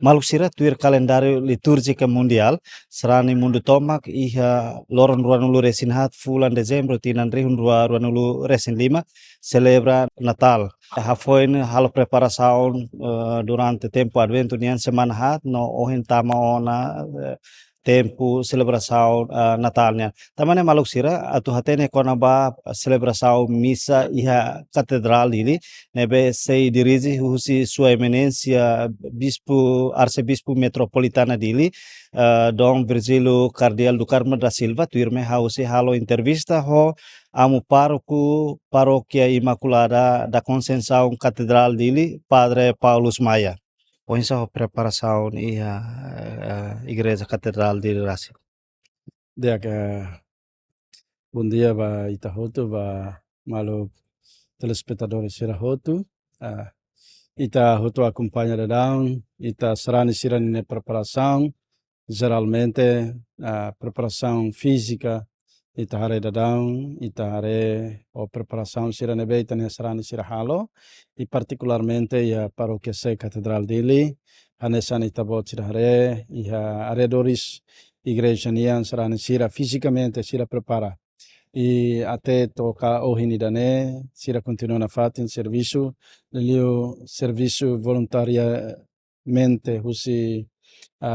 Maluk sira tuir kalendário litúrgica mundial, serani mundu tomak iha loron ruanulu resin hat fulan dezembro tinan rihun ruanulu resin lima celebra Natal. Hafoin halo preparasaon durante tempo advento nian semana hat no ohin tama ona tempo celebração Natalnya. Tamane maluk sira atu hatene kona ba celebração missa iha catedral ili nebe sei dirige husi sua eminência bispo arcebispo metropolitana dili Dom Virgílio Cardeal do Carmo da Silva tuirme hausi halo entrevista ho amu paroku Paróquia Imaculada da Conceição Catedral dili Padre Paulus Maia. Poinsa ho preparação iha Igreja Catedral de Racing. Diak, bom dia ba Itahoto ba malu telespectadores Sirahoto. Ita hoto acompanha da down, ita serani sirani preparação, geralmente preparação física, ita hare da down, ita hare o preparação sirani beita ne serani sirahalo, e particularmente a paróquia C Catedral dele, hanesani tabot sirahare, e arredores igreja nian serani sira fisicamente sira prepara. E até tocar o dane sira continua na fatin serviço lio serviço voluntariamente husi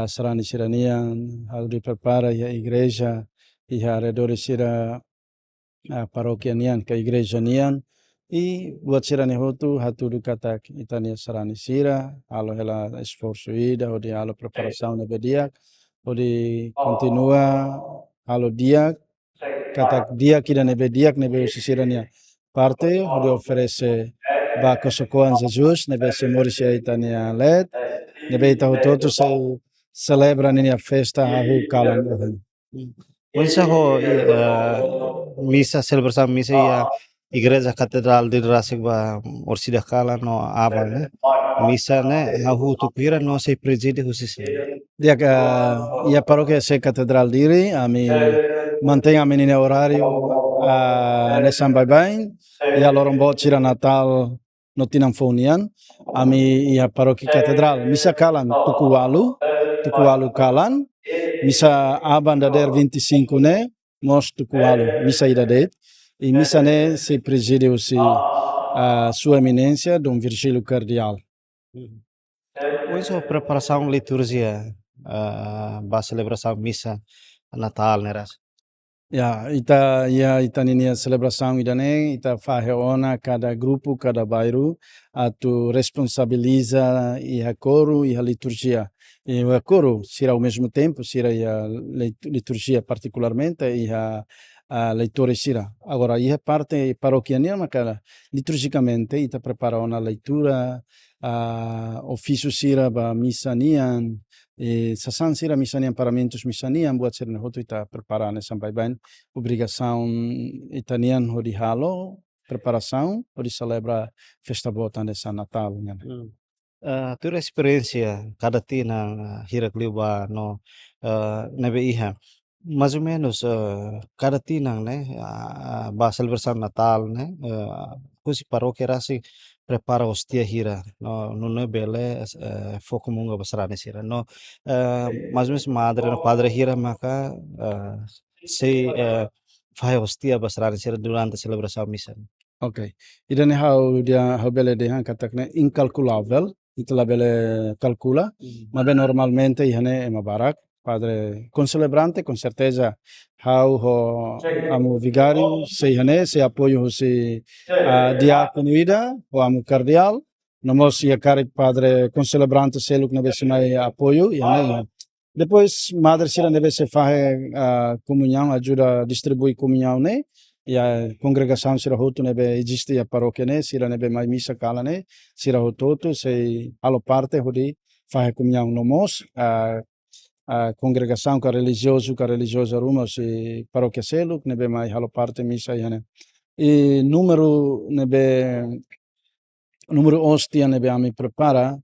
serani siranian hal di prepara a igreja e arredor sira paróquia nian ke igreja nian e buat sirani hotu hatu katak itania serani sira halo hela esforço ida o di halo preparação na bediak o di continua halo diak katak dia kida nebe diak nebe sisirania parte onde oferece ba kosokoan Jesus nebe se morisia itania let nebe ita hototo se celebra ninia festa hahu kalan Poinsa ho misa celebração misa ia Igreja Catedral de Racing ba orsida kala no aba ne misa ne hahu tupira no sei preside husis. Diak ia paróquia se catedral diri ami mantém a menina horário nesan bye-bye e a lorombo cira Natal no tinam fonian ami ia paróquia catedral misa kalan tukualu kalan misa aban dader 25 ne mos tukualu misa idadet e misa ne se preside si sua eminência Dom Virgílio Cardeal. Poinsa preparação liturgia ba celebração missa Natal ne ras. Ya, ita ninia celebração idane, ita faheona cada grupo, cada bairro, atu responsabiliza a coro e a liturgia. E o coro será ao mesmo tempo, será a liturgia particularmente e a leitura será. Agora, a parte paroquiana, mas liturgicamente, ita prepara uma leitura, ofício será ba missa nian, sasan sira misanian paramentos misanian buat sira hotu ita preparane sampai bain obrigação itanian hodi halo preparação hodi celebra festa botan de San Natal né. Tua experiência cada tina hirak liba no nebe iha mais ou menos cada tinang né ba celebração Natal né kusi paróquia rasi prepara hostia hira no bele foco munga basarane sira no mais ou menos madre no padre hira maka se fai hostia basarane sira durante a celebração missa. Ok, idane hau bele de han katakne incalculável itla bele calcula mas bem normalmente ihane ema barak padre com celebrante com certeza hau ho amu vigário se ihane se apoio se diácono ida o amu cardeal nomos ia carit padre com celebrante se luk nebe semai apoio ihane depois madre sira nebe se fahe comunhão ajuda a distribuir comunhão né e a congregação sira hotu nebe existe a paróquia né sira nebe mais missa kala né sira hotu se alo parte hodi fahe comunhão nomos a congregação ka religiosa ruma se paróquia selo nebe mais alo parte missa né e número hostia nebe ami prepara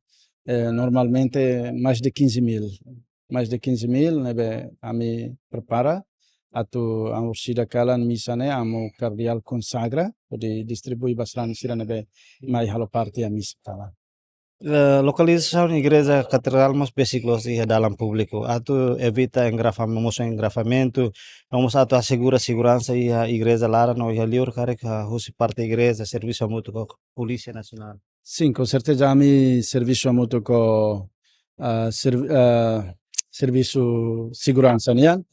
normalmente mais de 15.000 nebe ami prepara atu amo sida kalan misane amo cardeal consagra de distribui basran sira nebe mai halo parte a misa kala. Localização igreja catedral mas versículos iha dalam público atu evita engravamento vamos atu assegura segurança iha igreja lara no iha liur karek husi parte igreja serviço mútuo com polícia nacional. Sim, com certeza ami serviço mútuo com serviço segurança nian.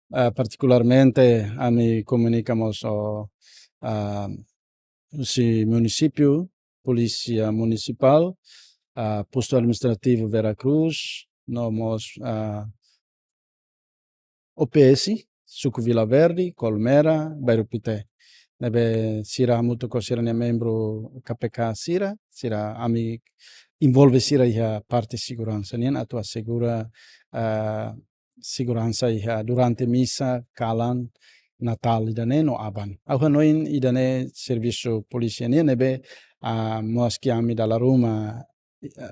Particularmente ami comunicamos usi município, polícia municipal, posto administrativo Veracruz, nomos OPS, Suco Vila Verde, Colmera, Bairro Pité. Nebe sira muito ko sira membro KPK sira ami envolve sira iha parte segurança nian atau assegura segurança iha durante missa, kalan, Natal idane no aban. Au hanoin idane serviço polícia nian nebe mos que ami dalla Roma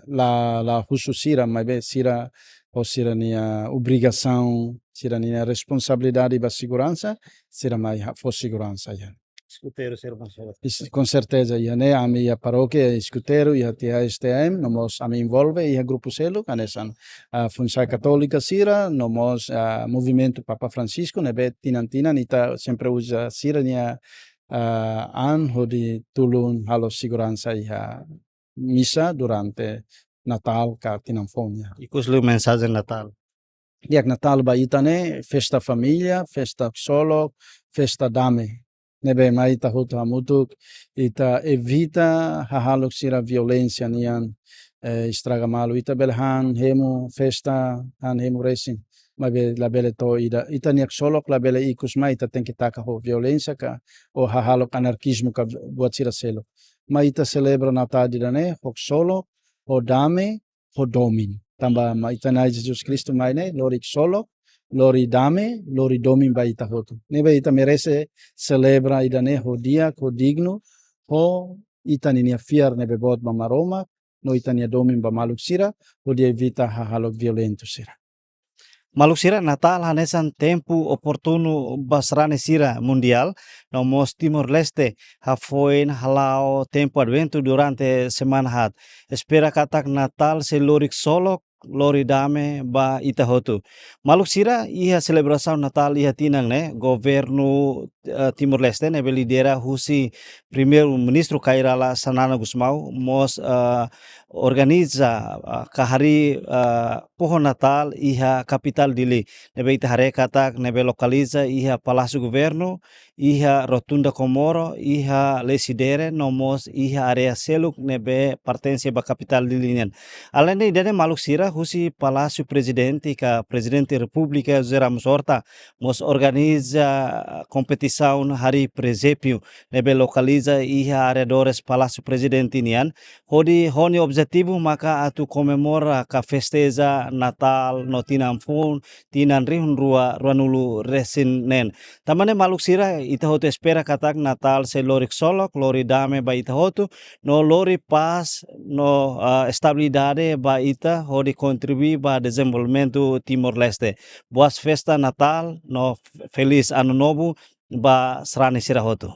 la khusus sira mabe sira o sira nia obrigação sira nia responsabilidade ba segurança sira mai fo segurança ya. Escuteiro ser masyarakat. Com certeza ia ne ami ia paróquia escuteiro ia tia STM nomos ami envolve ia grupo selo kanesan função católica sira nomos movimento Papa Francisco nebe tinantina nita sempre usa sira nia an hodi tulun halo segurança ia missa durante Natal ka tinanfonia. Ikus lu mensagem Natal. Yak Natal ba itane festa família, festa solo, festa dame. Nebe mai ita hutu hamutuk ita evita hahalok sira violência nian estraga malu ita belhan hemu festa han hemu racing mabe labele to ita niak solok labele ikus mai ita tem que taka ho violência ka o hahalok anarquismo ka buat sira selo mai ita celebra Natal dane hok solo ho dame ho domin tamba mai ita na Jesus Cristo mai ne lorik solo lori dame, lori domin ba ita hotu. Nebe ita merece celebra idane ho dia, ho digno, ho ita ninia fiar nebe bot mama Roma, no ita nia domin ba maluk sira, ho dia evita hahalok violento sira. Maluk sira Natal hanesan tempo oportuno basrane sira mundial nomos Timor Leste hafoin halau tempo advento durante semana hat. Espera katak Natal se lorik solok lori dame ba ita hotu. Maluk sira iha celebração Natal iha tinang ne governo Timor Leste ne lidera husi primeiro ministro Kairala Sanana Gusmao mos organiza kahari pohon Natal iha capital dili nebe ita hare katak nebe localiza iha Palácio Governo iha Rotunda Komoro iha Lesidere nomos iha area seluk nebe pertence ba capital dili nian. Além de maluk sira husi Palácio Presidente ka Presidente República José Ramos Horta mos organiza competição hari presépio nebe localiza iha arredores Palácio Presidente nian honi objetivo maka atu comemora ka festeja Natal no tinanfon tinan rihun ruanulu resin nen tamane maluk sira ita hotu espera katak Natal se lorik solok lori dame ba ita hotu no lori paz no estabilidade ba ita hodi contribui ba desenvolvimento Timor Leste. Boas festa Natal no feliz ano novo ba srani sira hotu.